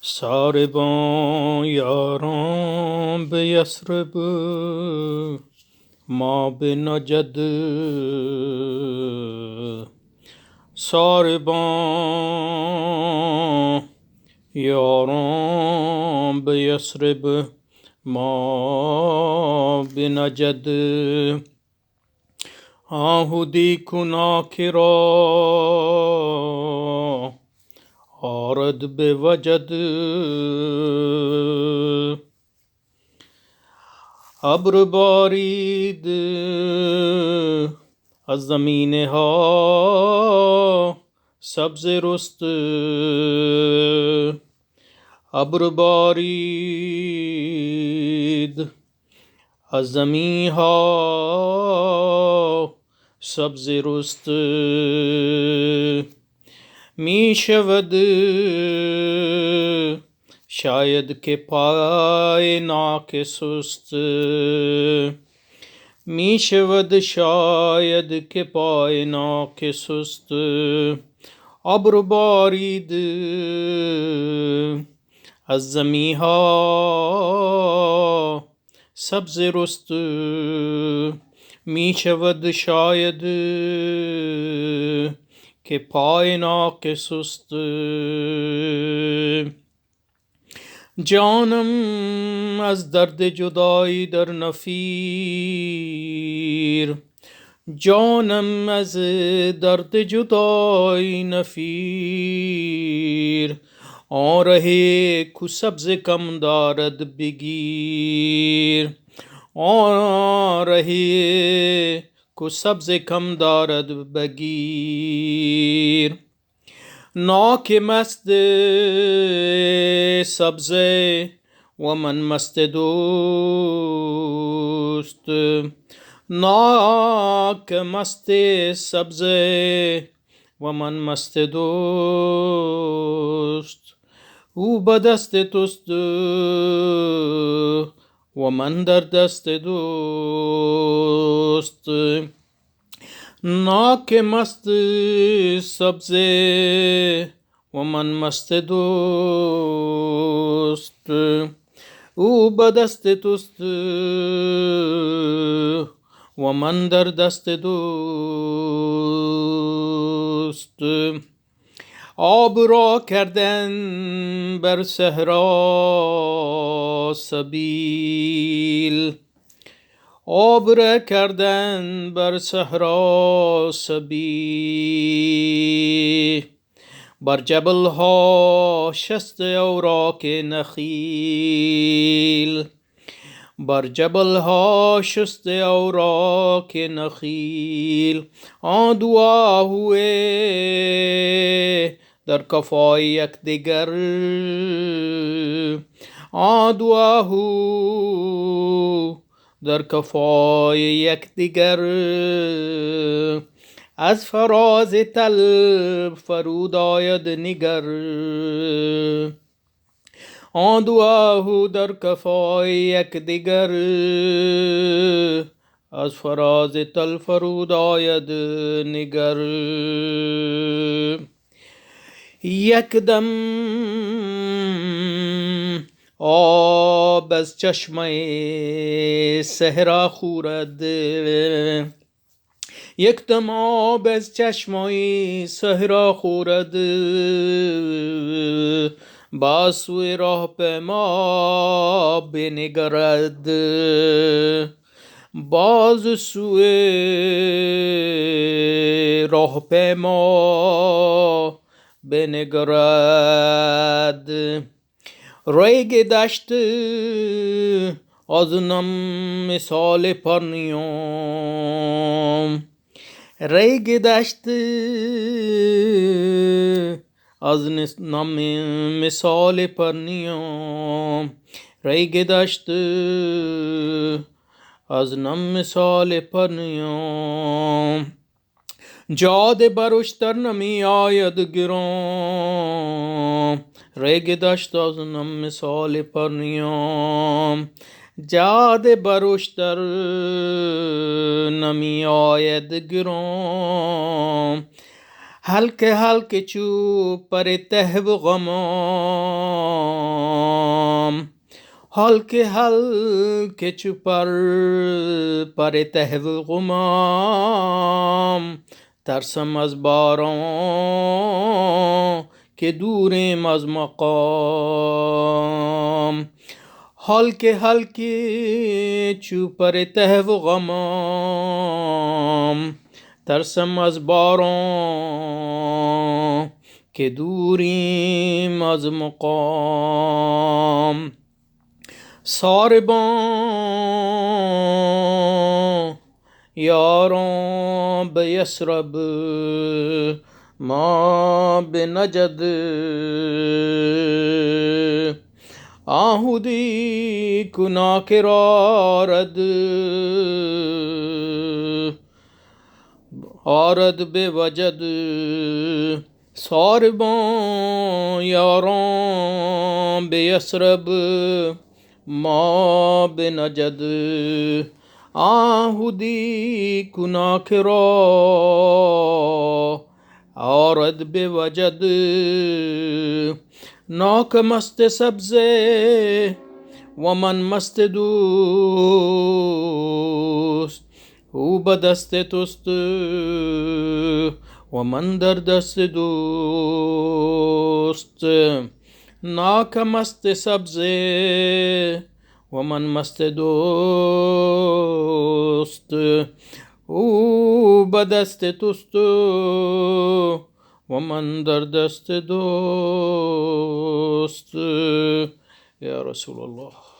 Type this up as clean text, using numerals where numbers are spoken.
ساربان یاران به یثرب ما به نجد. ساربان یاران به یثرب ما به نجد. آهودی کناکی را آرد به وجد. ابر بارید از زمینه ها سبز رست. ابر بارید از زمین ها سبز رست. می شود شاید که پای ناقه سست. می شود شاید که پای ناقه سست. ابر بارید از زمین ها سبز رست. می شود شاید که پای ناقه سست. جانم از درد جدایی در نفیر. جانم از درد جدایی نفیر. آن ره کو سبز کم دارد بگیر. آن ره کو سبز کم دارد بگیر. ناک مست سبزه و من مست دوست. ناک مست سبزه و من مست دوست. او به دست توست و من در دست دوست. ناک مست سبزه و من مست دوست. او به دست توست و من در دست دوست. آب را کردن بر صحرا سبیل. آب را کردن بر صحرا سبیل. بر جبل ها شست اوراق نخیل. بر جبل ها شست اوراق نخیل. آن دعا ہوئے در کفای یکدیگر. آن دعا ہو در کفای یکدیگر. از فراز تل فرود آید نگر. آن دعا هو در کفای یکدیگر. از فراز تل فرود آید نگر. یکدم آب از چشمه صحرا خورد. یکدم آب از چشمه صحرا خورد. با سوی راه پیما بنگرد. باز سوی راه پیما بنگرد. ریگ دشت از نم مثال پرنیام. ریگ دشت از نم مثال پرنیام. ریگ دشت از نم مثال پرنیام. جاده برش در نمی آید گرام. ریگ دشت از نم مثال پرنیام. جاده برش در نمی آید گرام. हल्के हल्के चू पर तहव गमाम, हल्के हल्के चू पर तहव गमाम, ترسم از باران که دوریم از مقام. حالکه حالکه چو پر تهو غمام، ترسم از باران که دوریم از مقام. ساربان یاران به یسرب ما به نجد، آهودی کنا کرارد آرد به وجد. ساربان یاران به یسرب ما به نجد، آهودی کنا کرا آرد به وجد. ناقہ مست سبزه و من مست دوست، او به دست توست و من در دست دوست. ناقہ مست سبزه و من مست دوست، او به دست توست و من در دست دوست. یا رسول الله.